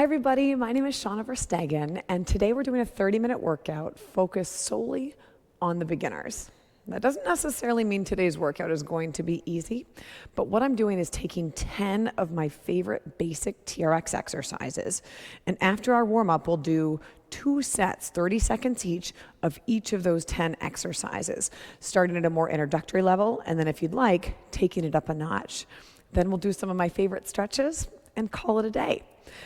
everybody, my name is Shana Verstegen, and today we're doing a 30-minute workout focused solely on the beginners. That doesn't necessarily mean today's workout is going to be easy, but what I'm doing is taking 10 of my favorite basic TRX exercises, and after our warm-up, we'll do 2 sets, 30 seconds each of those 10 exercises, starting at a more introductory level, and then if you'd like, taking it up a notch. Then we'll do some of my favorite stretches and call it a day.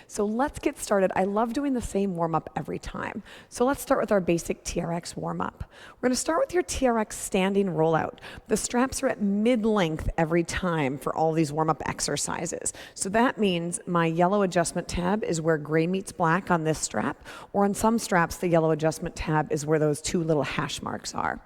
So let's get started. I love doing the same warm-up every time. So let's start with our basic TRX warm-up. We're going to start with your TRX standing rollout. The straps are at mid-length every time for all these warm-up exercises. So that means my yellow adjustment tab is where gray meets black on this strap, or on some straps, the yellow adjustment tab is where those 2 little hash marks are.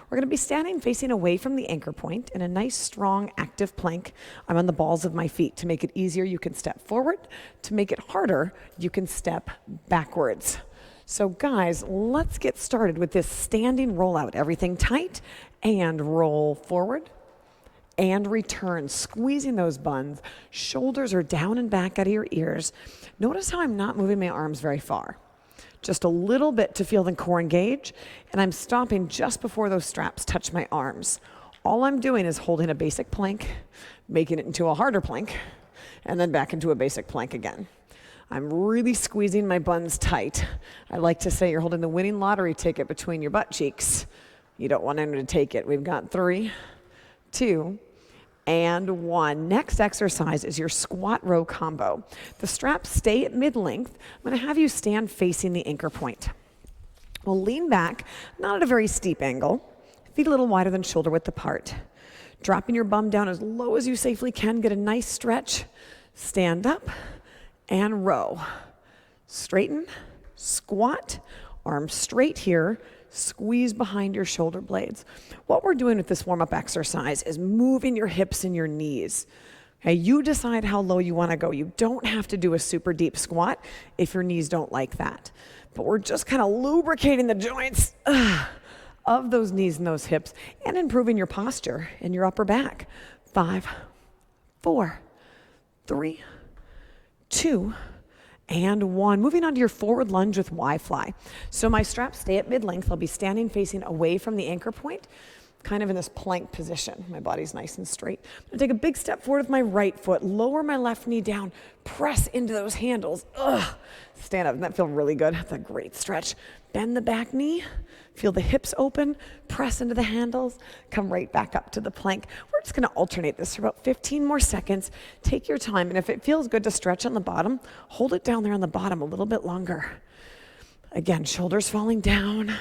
We're going to be standing facing away from the anchor point in a nice, strong, active plank. I'm on the balls of my feet. To make it easier, you can step forward. To make it harder, you can step backwards. So guys, let's get started with this standing rollout. Everything tight, and roll forward, and return, squeezing those buns. Shoulders are down and back out of your ears. Notice how I'm not moving my arms very far. Just a little bit to feel the core engage, and I'm stopping just before those straps touch my arms. All I'm doing is holding a basic plank, making it into a harder plank, and then back into a basic plank again. I'm really squeezing my buns tight. I like to say you're holding the winning lottery ticket between your butt cheeks. You don't want anyone to take it. We've got 3, 2, and 1. Next exercise is your squat row combo. The straps stay at mid-length. I'm going to have you stand facing the anchor point. We'll lean back, not at a very steep angle, feet a little wider than shoulder width apart. Dropping your bum down as low as you safely can, get a nice stretch, stand up, and row. Straighten, squat, arms straight here, squeeze behind your shoulder blades. What we're doing with this warm-up exercise is moving your hips and your knees. Okay, you decide how low you want to go. You don't have to do a super deep squat if your knees don't like that. But we're just kind of lubricating the joints of those knees and those hips and improving your posture and your upper back. 5, 4, 3, 2, and 1. Moving on to your forward lunge with Y Fly. So my straps stay at mid-length. I'll be standing facing away from the anchor point, kind of in this plank position. My body's nice and straight. I'm going to take a big step forward with my right foot, lower my left knee down, press into those handles. Stand up. Doesn't that feel really good? That's a great stretch. Bend the back knee, feel the hips open, press into the handles, come right back up to the plank. We're just going to alternate this for about 15 more seconds. Take your time, and if it feels good to stretch on the bottom, hold it down there on the bottom a little bit longer. Again, shoulders falling down,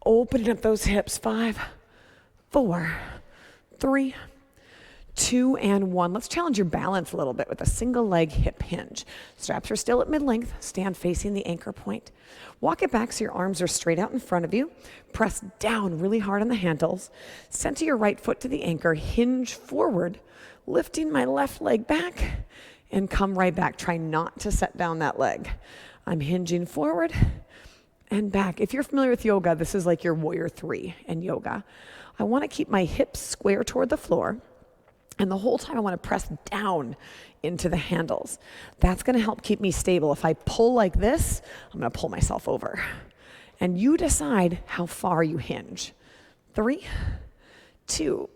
opening up those hips. 5, 4, 3, 2, and 1. Let's challenge your balance a little bit with a single leg hip hinge. Straps are still at mid-length. Stand facing the anchor point. Walk it back so your arms are straight out in front of you. Press down really hard on the handles. Center your right foot to the anchor. Hinge forward, lifting my left leg back, and come right back. Try not to set down that leg. I'm hinging forward and back. If you're familiar with yoga, this is like your warrior 3 in yoga. I want to keep my hips square toward the floor. And the whole time I want to press down into the handles. That's going to help keep me stable. If I pull like this, I'm going to pull myself over. And you decide how far you hinge. 3, 2,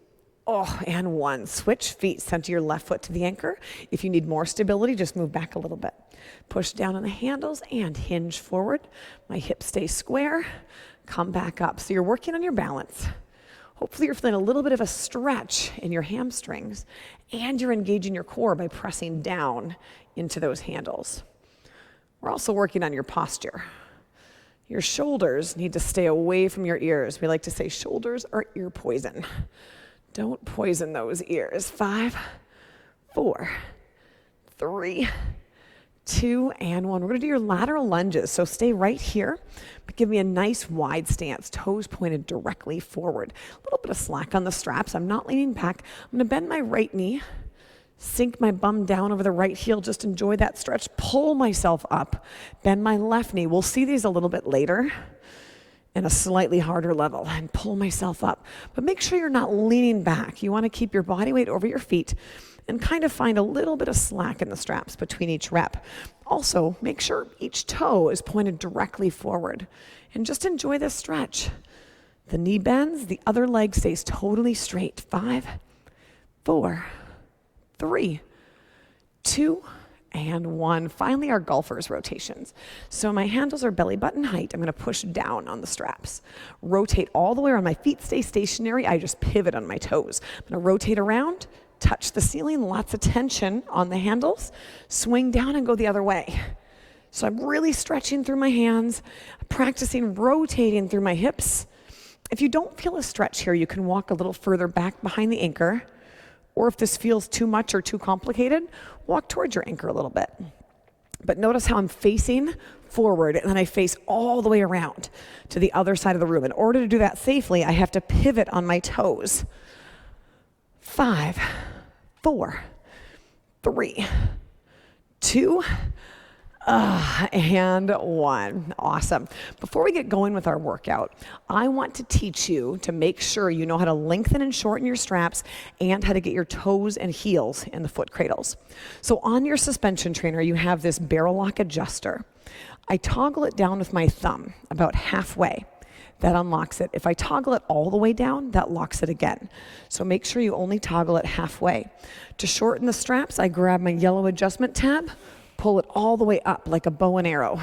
and 1. Switch feet, center your left foot to the anchor. If you need more stability, just move back a little bit. Push down on the handles and hinge forward. My hips stay square. Come back up. So you're working on your balance. Hopefully you're feeling a little bit of a stretch in your hamstrings, and you're engaging your core by pressing down into those handles. We're also working on your posture. Your shoulders need to stay away from your ears. We like to say shoulders are ear poison. Don't poison those ears. 5, 4, 3, 2, and 1. We're going to do your lateral lunges. So stay right here, but give me a nice wide stance, toes pointed directly forward. A little bit of slack on the straps. I'm not leaning back. I'm going to bend my right knee, sink my bum down over the right heel. Just enjoy that stretch. Pull myself up. Bend my left knee. We'll see these a little bit later. and a slightly harder level, and pull myself up. But make sure you're not leaning back. You want to keep your body weight over your feet and kind of find a little bit of slack in the straps between each rep. Also, make sure each toe is pointed directly forward, and just enjoy this stretch. The knee bends, the other leg stays totally straight. 5, 4, 3, 2, and 1. Finally, our golfer's rotations. So my handles are belly button height. I'm going to push down on the straps. Rotate all the way around. My feet stay stationary. I just pivot on my toes. I'm going to rotate around, touch the ceiling, lots of tension on the handles, swing down and go the other way. So I'm really stretching through my hands, practicing rotating through my hips. If you don't feel a stretch here, you can walk a little further back behind the anchor. Or if this feels too much or too complicated, walk towards your anchor a little bit. But notice how I'm facing forward, and then I face all the way around to the other side of the room. In order to do that safely, I have to pivot on my toes. 5, 4, 3, 2, and 1. Awesome. Before we get going with our workout, I want to teach you to make sure you know how to lengthen and shorten your straps and how to get your toes and heels in the foot cradles. So on your suspension trainer, you have this barrel lock adjuster. I toggle it down with my thumb about halfway. That unlocks it. If I toggle it all the way down, that locks it again. So make sure you only toggle it halfway. To shorten the straps, I grab my yellow adjustment tab, pull it all the way up like a bow and arrow.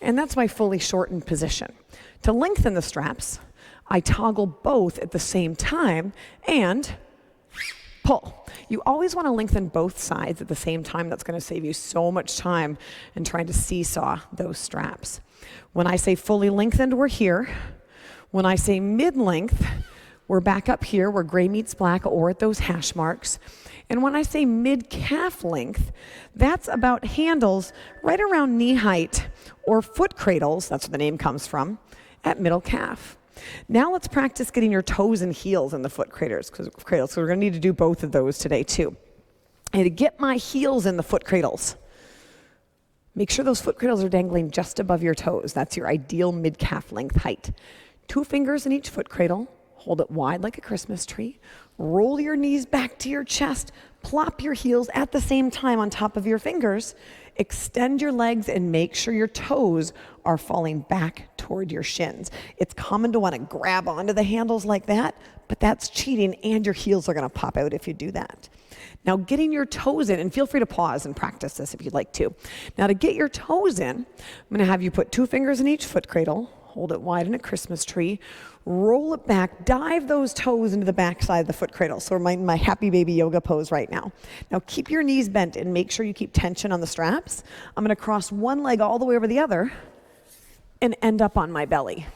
And that's my fully shortened position. To lengthen the straps, I toggle both at the same time and pull. You always want to lengthen both sides at the same time. That's going to save you so much time in trying to seesaw those straps. When I say fully lengthened, we're here. When I say mid-length, we're back up here where gray meets black or at those hash marks. And when I say mid-calf length, that's about handles right around knee height or foot cradles, that's where the name comes from, at middle calf. Now let's practice getting your toes and heels in the foot cradles, so we're going to need to do both of those today too. And to get my heels in the foot cradles, make sure those foot cradles are dangling just above your toes. That's your ideal mid-calf length height. 2 fingers in each foot cradle. Hold it wide like a Christmas tree. Roll your knees back to your chest. Plop your heels at the same time on top of your fingers. Extend your legs and make sure your toes are falling back toward your shins. It's common to want to grab onto the handles like that, but that's cheating, and your heels are going to pop out if you do that. Now, getting your toes in, and feel free to pause and practice this if you'd like to. Now, to get your toes in, I'm going to have you put 2 fingers in each foot cradle. Hold it wide in a Christmas tree. Roll it back. Dive those toes into the back side of the foot cradle. So we're in my happy baby yoga pose right now. Now keep your knees bent and make sure you keep tension on the straps. I'm going to cross one leg all the way over the other and end up on my belly.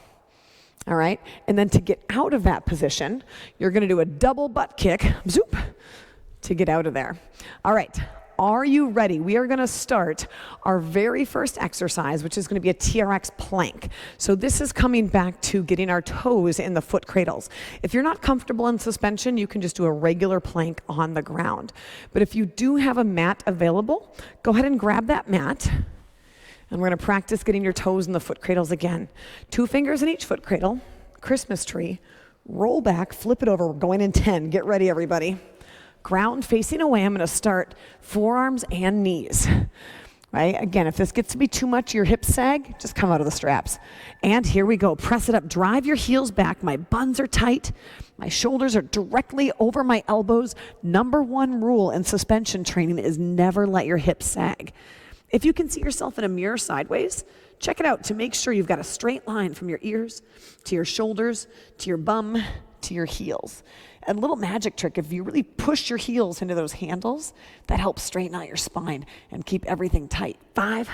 All right? And then to get out of that position, you're going to do a double butt kick, zoop, to get out of there. All right. Are you ready? We are going to start our very first exercise, which is going to be a TRX plank. So this is coming back to getting our toes in the foot cradles. If you're not comfortable in suspension, you can just do a regular plank on the ground. But if you do have a mat available, go ahead and grab that mat. And we're going to practice getting your toes in the foot cradles again. 2 fingers in each foot cradle, Christmas tree, roll back, flip it over. We're going in 10. Get ready, everybody. Ground facing away. I'm going to start forearms and knees. Right? Again, if this gets to be too much, your hips sag, just come out of the straps. And here we go. Press it up. Drive your heels back. My buns are tight. My shoulders are directly over my elbows. Number 1 rule in suspension training is never let your hips sag. If you can see yourself in a mirror sideways, check it out to make sure you've got a straight line from your ears to your shoulders to your bum to your heels. A little magic trick, if you really push your heels into those handles, that helps straighten out your spine and keep everything tight. 5,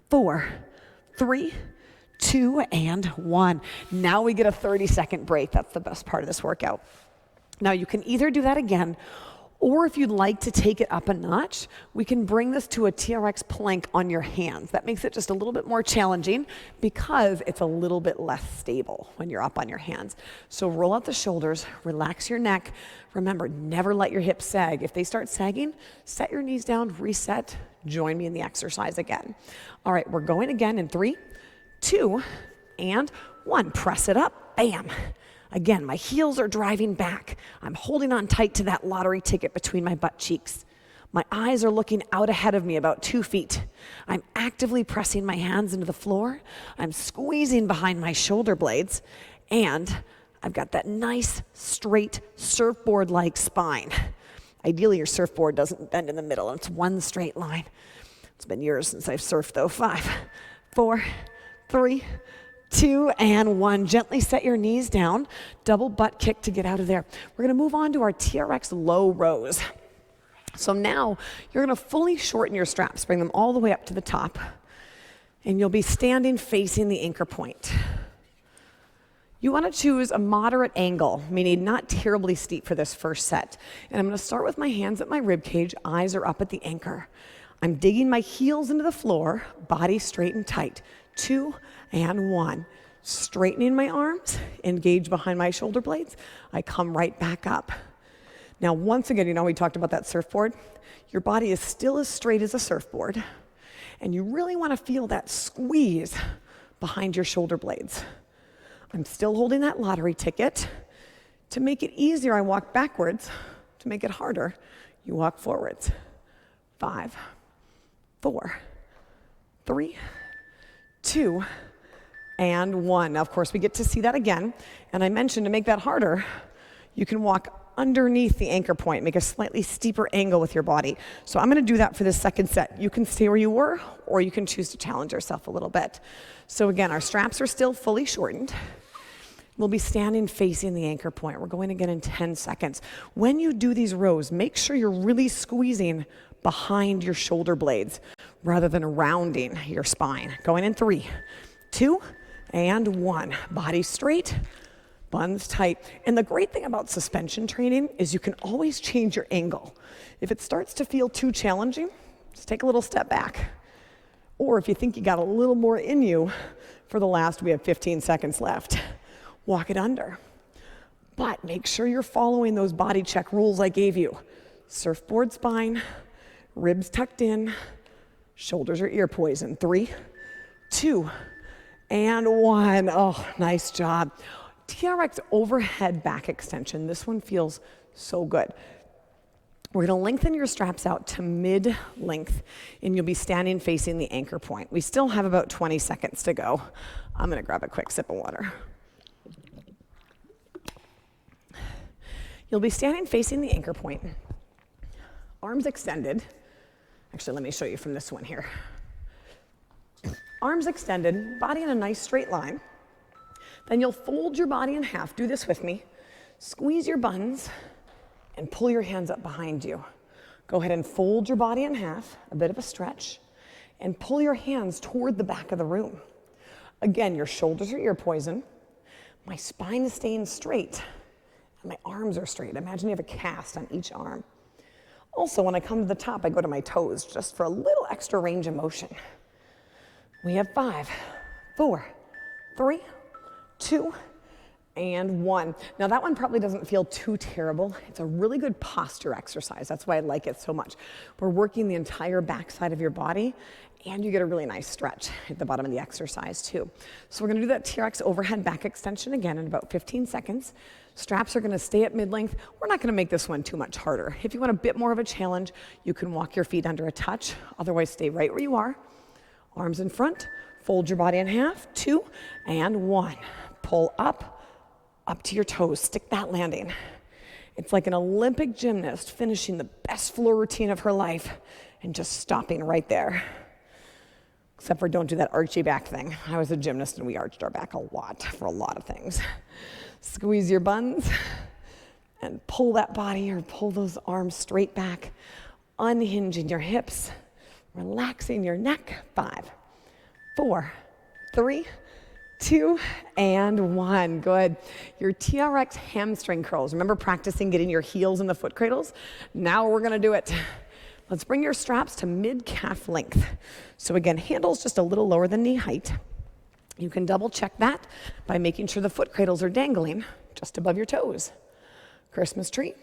4, 3, 2, and 1. Now we get a 30-second break. That's the best part of this workout. Now you can either do that again, or if you'd like to take it up a notch, we can bring this to a TRX plank on your hands. That makes it just a little bit more challenging because it's a little bit less stable when you're up on your hands. So roll out the shoulders, relax your neck. Remember, never let your hips sag. If they start sagging, set your knees down, reset, join me in the exercise again. All right, we're going again in 3, 2, and 1, press it up, bam. Again, my heels are driving back. I'm holding on tight to that lottery ticket between my butt cheeks. My eyes are looking out ahead of me about 2 feet. I'm actively pressing my hands into the floor. I'm squeezing behind my shoulder blades. And I've got that nice, straight, surfboard-like spine. Ideally, your surfboard doesn't bend in the middle. It's one straight line. It's been years since I've surfed, though. 5, 4, 3, 2, and 1. Gently set your knees down. Double butt kick to get out of there. We're going to move on to our TRX Low Rows. So now you're going to fully shorten your straps, bring them all the way up to the top, and you'll be standing facing the anchor point. You want to choose a moderate angle, meaning not terribly steep for this first set. And I'm going to start with my hands at my rib cage, eyes are up at the anchor. I'm digging my heels into the floor, body straight and tight. 2 and 1. Straightening my arms, engage behind my shoulder blades. I come right back up. Now, once again, you know, we talked about that surfboard. Your body is still as straight as a surfboard, and you really want to feel that squeeze behind your shoulder blades. I'm still holding that lottery ticket. To make it easier, I walk backwards. To make it harder, you walk forwards. 5, 4, 3, 2, and 1. Now, of course, we get to see that again. And I mentioned to make that harder, you can walk underneath the anchor point, make a slightly steeper angle with your body. So I'm going to do that for this second set. You can stay where you were, or you can choose to challenge yourself a little bit. So again, our straps are still fully shortened. We'll be standing facing the anchor point. We're going again in 10 seconds. When you do these rows, make sure you're really squeezing behind your shoulder blades rather than rounding your spine. Going in 3, 2, and 1. Body straight, buns tight. And the great thing about suspension training is you can always change your angle. If it starts to feel too challenging, just take a little step back. Or if you think you got a little more in you, for the last, we have 15 seconds left. Walk it under. But make sure you're following those body check rules I gave you. Surfboard spine, ribs tucked in, shoulders are ear poison. 3, 2, and 1. Oh, nice job. TRX overhead back extension. This one feels so good. We're going to lengthen your straps out to mid-length, and you'll be standing facing the anchor point. We still have about 20 seconds to go. I'm going to grab a quick sip of water. You'll be standing facing the anchor point, arms extended. Actually, let me show you from this one here. Arms extended, body in a nice straight line. Then you'll fold your body in half. Do this with me. Squeeze your buns and pull your hands up behind you. Go ahead and fold your body in half, a bit of a stretch, and pull your hands toward the back of the room. Again, your shoulders are ear poison. My spine is staying straight, and my arms are straight. Imagine you have a cast on each arm. Also, when I come to the top, I go to my toes just for a little extra range of motion. We have 5, 4, 3, 2, and 1. Now that one probably doesn't feel too terrible. It's a really good posture exercise. That's why I like it so much. We're working the entire backside of your body, and you get a really nice stretch at the bottom of the exercise too. So we're going to do that TRX overhead back extension again in about 15 seconds. Straps are going to stay at mid-length. We're not going to make this one too much harder. If you want a bit more of a challenge, you can walk your feet under a touch. Otherwise, stay right where you are. Arms in front. Fold your body in half. 2, and 1. Pull up to your toes. Stick that landing. It's like an Olympic gymnast finishing the best floor routine of her life and just stopping right there. Except for don't do that archy back thing. I was a gymnast and we arched our back a lot for a lot of things. Squeeze your buns and pull that body or pull those arms straight back, unhinging your hips, relaxing your neck. 5, 4, 3, 2, and 1. Good. Your TRX hamstring curls. Remember practicing getting your heels in the foot cradles? Now we're going to do it. Let's bring your straps to mid-calf length. So again, handles just a little lower than knee height. You can double check that by making sure the foot cradles are dangling just above your toes. Christmas tree.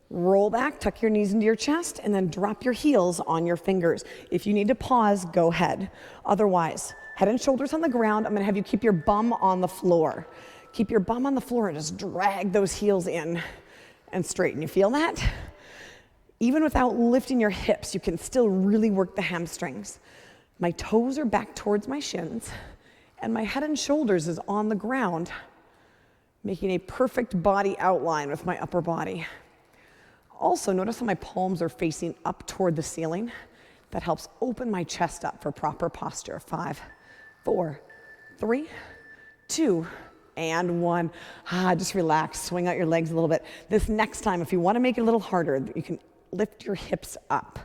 Roll back, tuck your knees into your chest, and then drop your heels on your fingers. If you need to pause, go ahead. Otherwise, Head and shoulders on the ground. I'm gonna have you keep your bum on the floor. Keep your bum on the floor and just drag those heels in and straighten. You feel that? Even without lifting your hips, you can still really work the hamstrings. My toes are back towards my shins, and my head and shoulders is on the ground, making a perfect body outline with my upper body. Also, notice how my palms are facing up toward the ceiling. That helps open my chest up for proper posture. 5, 4, 3, 2, and 1. Just relax, swing out your legs a little bit. This next time, if you want to make it a little harder, you can lift your hips up,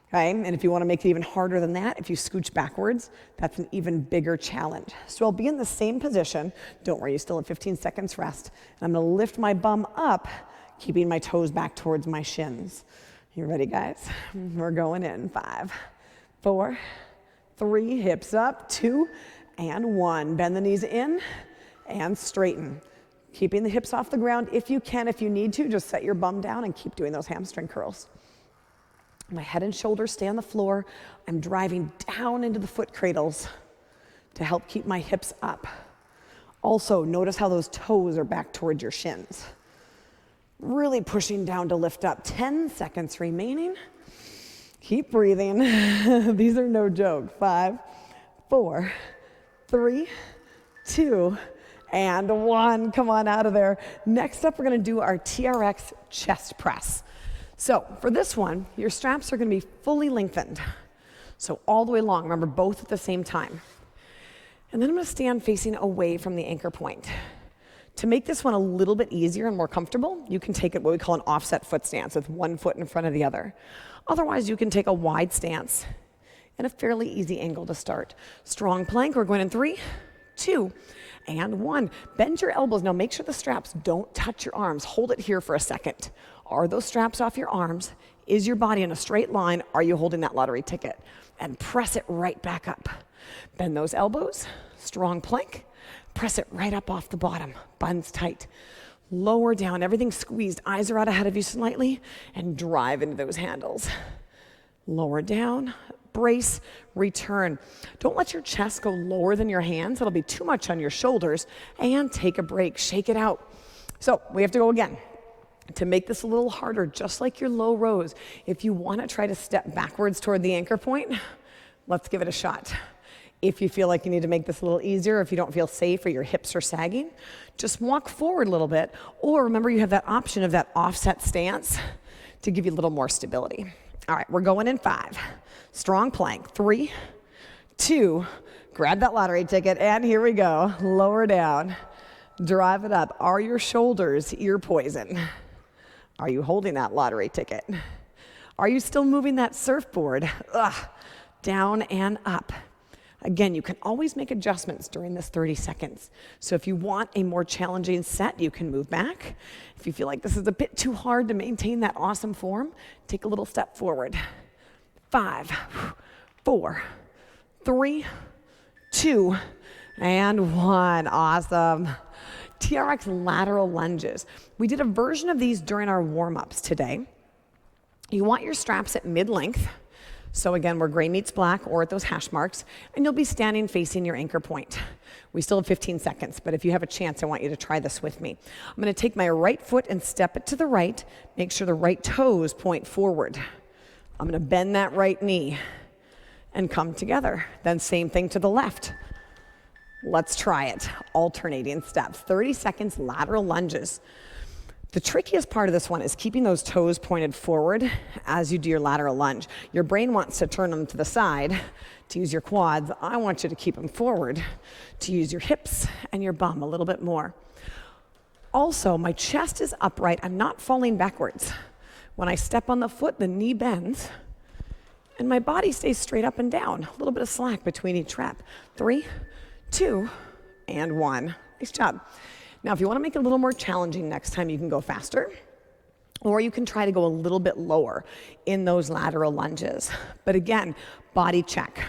okay? And if you want to make it even harder than that, if you scooch backwards, that's an even bigger challenge. So I'll be in the same position. Don't worry, you still have 15 seconds rest. And I'm going to lift my bum up, keeping my toes back towards my shins. You ready, guys? We're going in. 5, 4, 3, hips up, 2, and 1. Bend the knees in and straighten. Keeping the hips off the ground if you can. If you need to, just set your bum down and keep doing those hamstring curls. My head and shoulders stay on the floor. I'm driving down into the foot cradles to help keep my hips up. Also, notice how those toes are back towards your shins. Really pushing down to lift up. 10 seconds remaining. Keep breathing. These are no joke. 5, 4, 3, 2, and 1. Come on out of there. Next up, we're going to do our TRX Chest Press. So for this one, your straps are going to be fully lengthened. So all the way along. Remember, both at the same time. And then I'm going to stand facing away from the anchor point. To make this one a little bit easier and more comfortable, you can take it what we call an offset foot stance with one foot in front of the other. Otherwise, you can take a wide stance and a fairly easy angle to start. Strong plank, we're going in 3, 2, and 1. Bend your elbows. Now make sure the straps don't touch your arms. Hold it here for a second. Are those straps off your arms? Is your body in a straight line? Are you holding that lottery ticket? And press it right back up. Bend those elbows. Strong plank. Press it right up off the bottom, buns tight. Lower down, everything squeezed, eyes are out ahead of you slightly, and drive into those handles. Lower down, brace, return. Don't let your chest go lower than your hands. It'll be too much on your shoulders. And take a break, shake it out. So we have to go again. To make this a little harder, just like your low rows, if you want to try to step backwards toward the anchor point, let's give it a shot. If you feel like you need to make this a little easier, if you don't feel safe or your hips are sagging, just walk forward a little bit. Or remember, you have that option of that offset stance to give you a little more stability. All right, we're going in 5. Strong plank. 3, 2, grab that lottery ticket, and here we go. Lower down. Drive it up. Are your shoulders ear poison? Are you holding that lottery ticket? Are you still moving that surfboard? Down and up. Again, you can always make adjustments during this 30 seconds. So if you want a more challenging set, you can move back. If you feel like this is a bit too hard to maintain that awesome form, take a little step forward. 5, 4, 3, 2, and 1. Awesome. TRX Lateral Lunges. We did a version of these during our warm-ups today. You want your straps at mid-length. So again, where gray meets black or at those hash marks, and you'll be standing facing your anchor point. We still have 15 seconds, but if you have a chance, I want you to try this with me. I'm going to take my right foot and step it to the right. Make sure the right toes point forward. I'm going to bend that right knee and come together. Then same thing to the left. Let's try it. Alternating steps. 30 seconds, lateral lunges. The trickiest part of this one is keeping those toes pointed forward as you do your lateral lunge. Your brain wants to turn them to the side to use your quads. I want you to keep them forward to use your hips and your bum a little bit more. Also, my chest is upright. I'm not falling backwards. When I step on the foot, the knee bends, and my body stays straight up and down. A little bit of slack between each rep. 3, 2, and 1. Nice job. Now, if you want to make it a little more challenging next time, you can go faster, or you can try to go a little bit lower in those lateral lunges. But again, body check.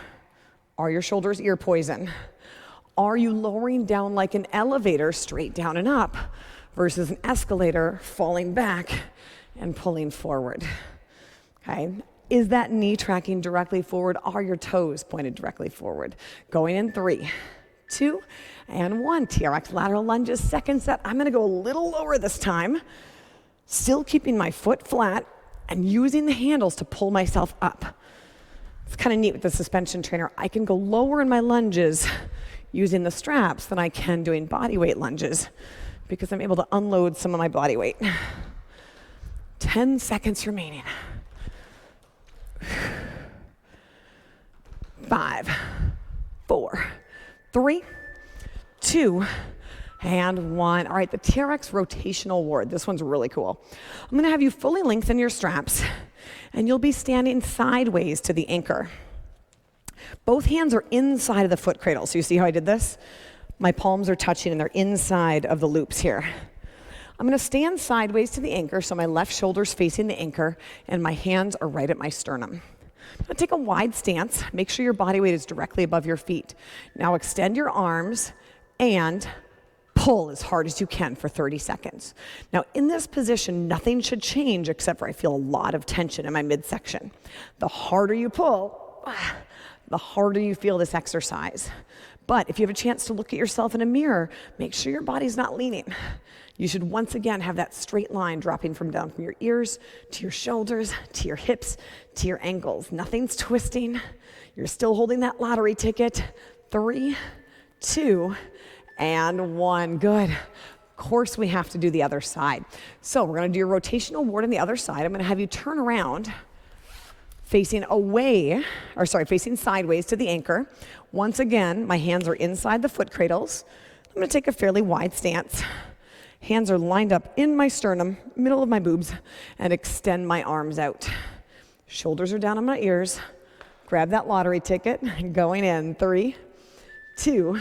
Are your shoulders ear poison? Are you lowering down like an elevator, straight down and up, versus an escalator, falling back and pulling forward? Okay? Is that knee tracking directly forward? Are your toes pointed directly forward? Going in 3, 2, and 1. TRX Lateral Lunges, second set. I'm gonna go a little lower this time, still keeping my foot flat and using the handles to pull myself up. It's kind of neat with the suspension trainer. I can go lower in my lunges using the straps than I can doing body weight lunges because I'm able to unload some of my body weight. 10 seconds remaining. 5, 4, 3, 2, and 1. All right, the TRX Rotational Ward. This one's really cool. I'm gonna have you fully lengthen your straps, and you'll be standing sideways to the anchor. Both hands are inside of the foot cradle. So you see how I did this? My palms are touching and they're inside of the loops here. I'm gonna stand sideways to the anchor, so my left shoulder's facing the anchor and my hands are right at my sternum. I'm gonna take a wide stance. Make sure your body weight is directly above your feet. Now extend your arms and pull as hard as you can for 30 seconds. Now in this position, nothing should change except for I feel a lot of tension in my midsection. The harder you pull, the harder you feel this exercise. But if you have a chance to look at yourself in a mirror, make sure your body's not leaning. You should once again have that straight line dropping from down from your ears to your shoulders, to your hips, to your ankles. Nothing's twisting. You're still holding that lottery ticket. 3, 2, and 1. Good. Of course, we have to do the other side. So we're going to do your rotational ward on the other side. I'm going to have you turn around, facing sideways to the anchor. Once again, my hands are inside the foot cradles. I'm going to take a fairly wide stance. Hands are lined up in my sternum, middle of my boobs, and extend my arms out. Shoulders are down on my ears. Grab that lottery ticket. Going in 3, 2,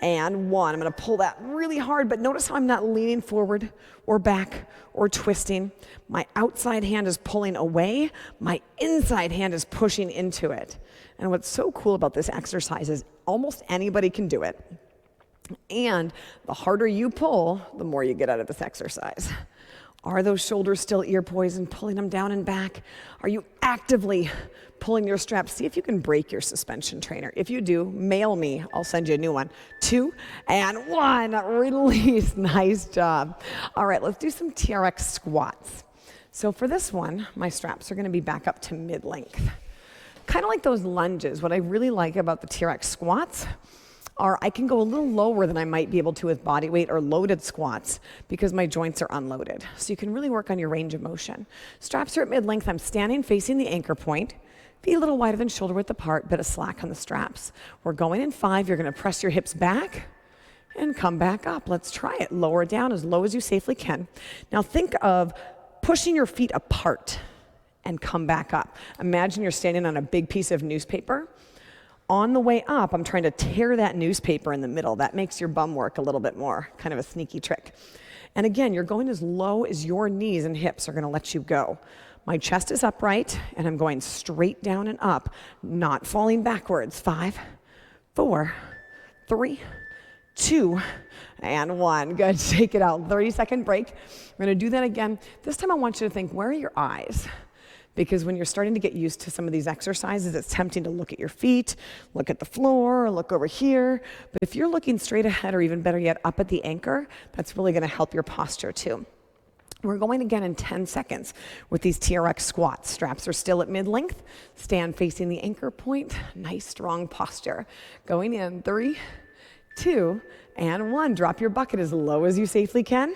and 1. I'm going to pull that really hard, but notice how I'm not leaning forward or back or twisting. My outside hand is pulling away. My inside hand is pushing into it. And what's so cool about this exercise is almost anybody can do it. And the harder you pull, the more you get out of this exercise. Are those shoulders still ear poised and pulling them down and back? Are you actively pulling your straps? See if you can break your suspension trainer. If you do, mail me. I'll send you a new one. 2, and 1. Release. Nice job. All right, let's do some TRX squats. So for this one, my straps are going to be back up to mid-length. Kind of like those lunges. What I really like about the TRX squats are I can go a little lower than I might be able to with body weight or loaded squats because my joints are unloaded. So you can really work on your range of motion. Straps are at mid-length. I'm standing facing the anchor point. Feet a little wider than shoulder width apart, bit of slack on the straps. We're going in 5. You're going to press your hips back and come back up. Let's try it. Lower down as low as you safely can. Now think of pushing your feet apart and come back up. Imagine you're standing on a big piece of newspaper. On the way up, I'm trying to tear that newspaper in the middle. That makes your bum work a little bit more, kind of a sneaky trick. And again, you're going as low as your knees and hips are going to let you go. My chest is upright, and I'm going straight down and up, not falling backwards. 5, 4, 3, 2, and 1. Good. Shake it out. 30-second break. We're going to do that again. This time I want you to think, where are your eyes? Because when you're starting to get used to some of these exercises, it's tempting to look at your feet, look at the floor, or look over here. But if you're looking straight ahead, or even better yet, up at the anchor, that's really going to help your posture too. We're going again in 10 seconds with these TRX squats. Straps are still at mid-length. Stand facing the anchor point. Nice, strong posture. Going in 3, 2, and 1. Drop your bucket as low as you safely can.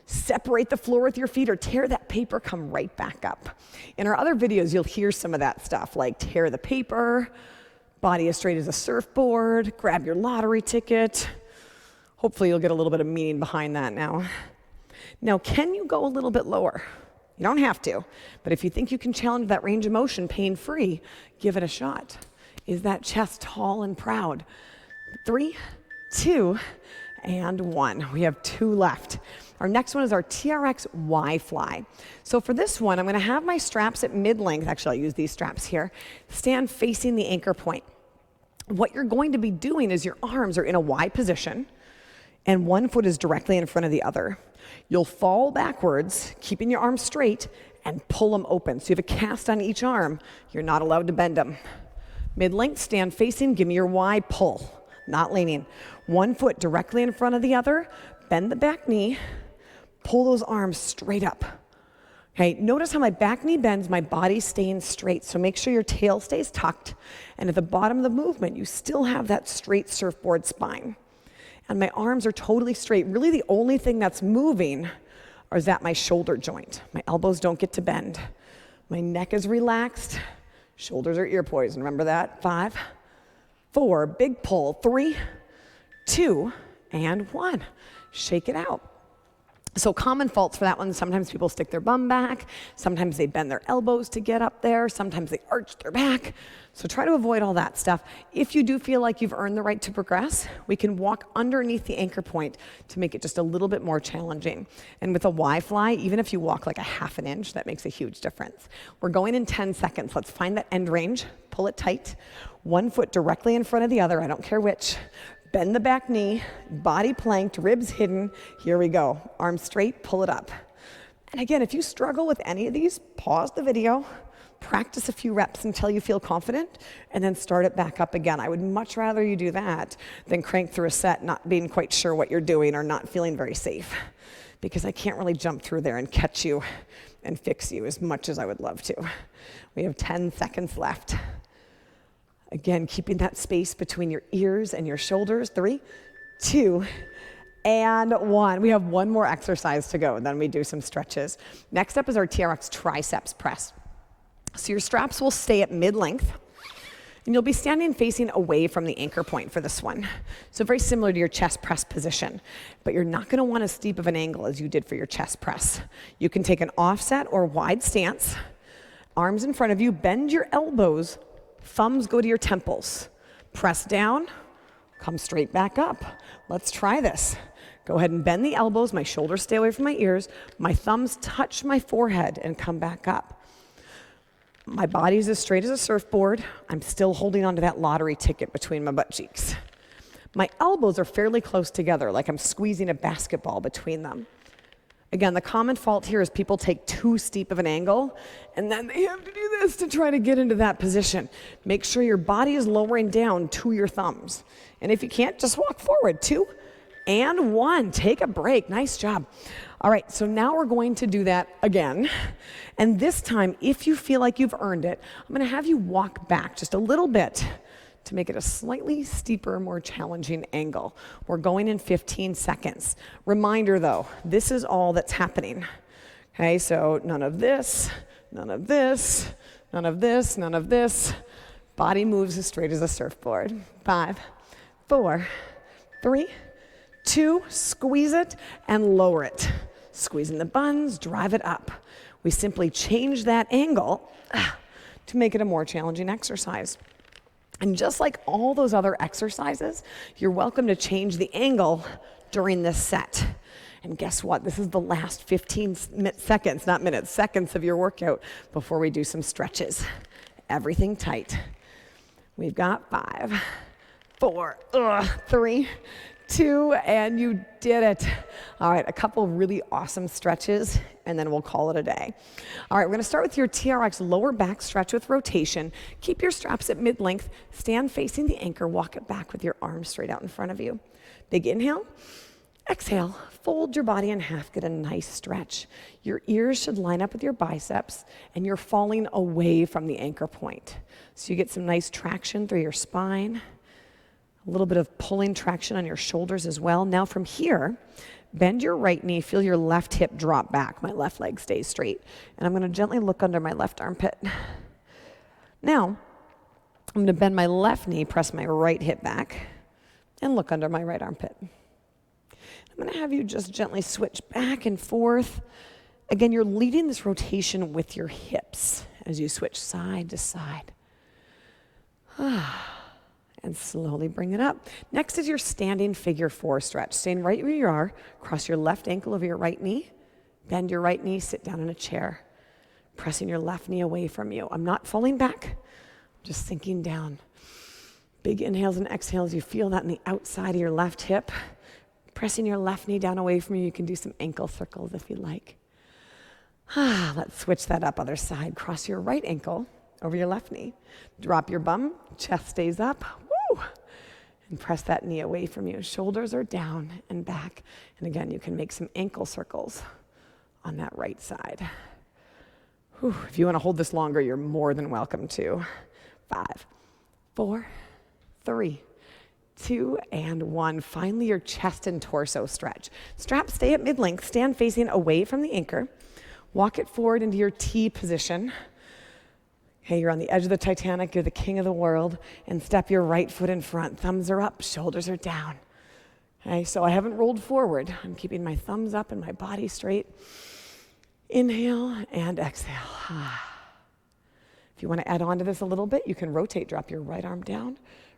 Separate the floor with your feet or tear that paper, come right back up. In our other videos, you'll hear some of that stuff, like tear the paper, body as straight as a surfboard, grab your lottery ticket. Hopefully you'll get a little bit of meaning behind that now. Now, can you go a little bit lower? You don't have to, but if you think you can challenge that range of motion pain-free, give it a shot. Is that chest tall and proud? 3, 2, and 1. We have 2 left. Our next one is our TRX Y Fly. So for this one, I'm going to have my straps at mid-length. Actually, I'll use these straps here. Stand facing the anchor point. What you're going to be doing is your arms are in a Y position, and one foot is directly in front of the other. You'll fall backwards, keeping your arms straight, and pull them open. So you have a cast on each arm. You're not allowed to bend them. Mid-length, stand facing, give me your Y, pull, not leaning. One foot directly in front of the other, bend the back knee, pull those arms straight up. Okay, notice how my back knee bends, my body's staying straight. So make sure your tail stays tucked. And at the bottom of the movement, you still have that straight surfboard spine. And my arms are totally straight. Really the only thing that's moving is that my shoulder joint. My elbows don't get to bend. My neck is relaxed. Shoulders are ear poised. Remember that? 5, 4, big pull. 3, 2, and 1. Shake it out. So common faults for that one, sometimes people stick their bum back, sometimes they bend their elbows to get up there, sometimes they arch their back. So try to avoid all that stuff. If you do feel like you've earned the right to progress, we can walk underneath the anchor point to make it just a little bit more challenging. And with a Y Fly, even if you walk like a ½ an inch, that makes a huge difference. We're going in 10 seconds. Let's find that end range, pull it tight. One foot directly in front of the other, I don't care which. Bend the back knee, body planked, ribs hidden. Here we go. Arms straight, pull it up. And again, if you struggle with any of these, pause the video, practice a few reps until you feel confident, and then start it back up again. I would much rather you do that than crank through a set not being quite sure what you're doing or not feeling very safe, because I can't really jump through there and catch you and fix you as much as I would love to. We have 10 seconds left. Again, keeping that space between your ears and your shoulders. 3, 2, and 1. We have one more exercise to go, and then we do some stretches. Next up is our TRX Triceps Press. So your straps will stay at mid-length, and you'll be standing facing away from the anchor point for this one. So very similar to your chest press position, but you're not gonna want as steep of an angle as you did for your chest press. You can take an offset or wide stance, arms in front of you, bend your elbows, thumbs go to your temples. Press down, come straight back up. Let's try this. Go ahead and bend the elbows, my shoulders stay away from my ears, my thumbs touch my forehead and come back up. My body's as straight as a surfboard. I'm still holding onto that lottery ticket between my butt cheeks. My elbows are fairly close together, like I'm squeezing a basketball between them. Again, the common fault here is people take too steep of an angle, and then they have to do this to try to get into that position. Make sure your body is lowering down to your thumbs. And if you can't, just walk forward. 2 and 1. Take a break. Nice job. All right, so now we're going to do that again. And this time, if you feel like you've earned it, I'm going to have you walk back just a little bit to make it a slightly steeper, more challenging angle. We're going in 15 seconds. Reminder though, this is all that's happening. Okay, so none of this, none of this, none of this, none of this. Body moves as straight as a surfboard. 5, 4, 3, 2, squeeze it and lower it. Squeezing the buns, drive it up. We simply change that angle to make it a more challenging exercise. And just like all those other exercises, you're welcome to change the angle during this set. And guess what? This is the last 15 seconds, not minutes, seconds of your workout before we do some stretches. Everything tight. We've got 5, 4, 3, 2, and you did it. All right, a couple really awesome stretches, and then we'll call it a day. All right, we're gonna start with your TRX lower back stretch with rotation. Keep your straps at mid-length, stand facing the anchor, walk it back with your arms straight out in front of you. Big inhale, exhale, fold your body in half, get a nice stretch. Your ears should line up with your biceps, and you're falling away from the anchor point. So you get some nice traction through your spine. A little bit of pulling traction on your shoulders as well. Now from here, bend your right knee, feel your left hip drop back. My left leg stays straight. And I'm gonna gently look under my left armpit. Now, I'm gonna bend my left knee, press my right hip back, and look under my right armpit. I'm gonna have you just gently switch back and forth. Again, you're leading this rotation with your hips as you switch side to side. And slowly bring it up. Next is your standing figure 4 stretch. Staying right where you are, cross your left ankle over your right knee, bend your right knee, sit down in a chair, pressing your left knee away from you. I'm not falling back, I'm just sinking down. Big inhales and exhales, you feel that in the outside of your left hip. Pressing your left knee down away from you, you can do some ankle circles if you like. Let's switch that up, other side. Cross your right ankle over your left knee. Drop your bum, chest stays up. Woo! And press that knee away from you. Shoulders are down and back. And again, you can make some ankle circles on that right side. Whew. If you want to hold this longer, you're more than welcome to. 5, 4, 3, 2, and 1. Finally, your chest and torso stretch. Straps stay at mid-length. Stand facing away from the anchor. Walk it forward into your T position. Okay, you're on the edge of the Titanic. You're the king of the world. And step your right foot in front. Thumbs are up. Shoulders are down. Okay, so I haven't rolled forward. I'm keeping my thumbs up and my body straight. Inhale and exhale. If you want to add on to this a little bit, you can rotate. Drop your right arm down.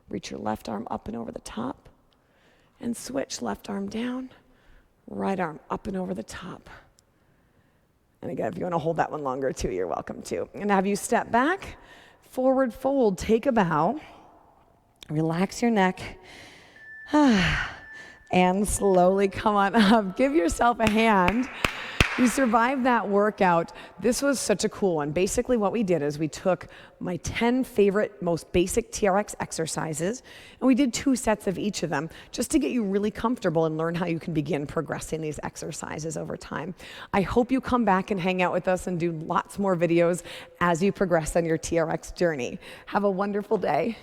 Reach your left arm up and over the top. And switch. Left arm down. Right arm up and over the top. And again, if you want to hold that one longer too, you're welcome to. And have you step back, forward fold, take a bow, relax your neck, and slowly come on up. Give yourself a hand. You survived that workout. This was such a cool one. Basically what we did is we took my 10 favorite, most basic TRX exercises, and we did 2 sets of each of them just to get you really comfortable and learn how you can begin progressing these exercises over time. I hope you come back and hang out with us and do lots more videos as you progress on your TRX journey. Have a wonderful day.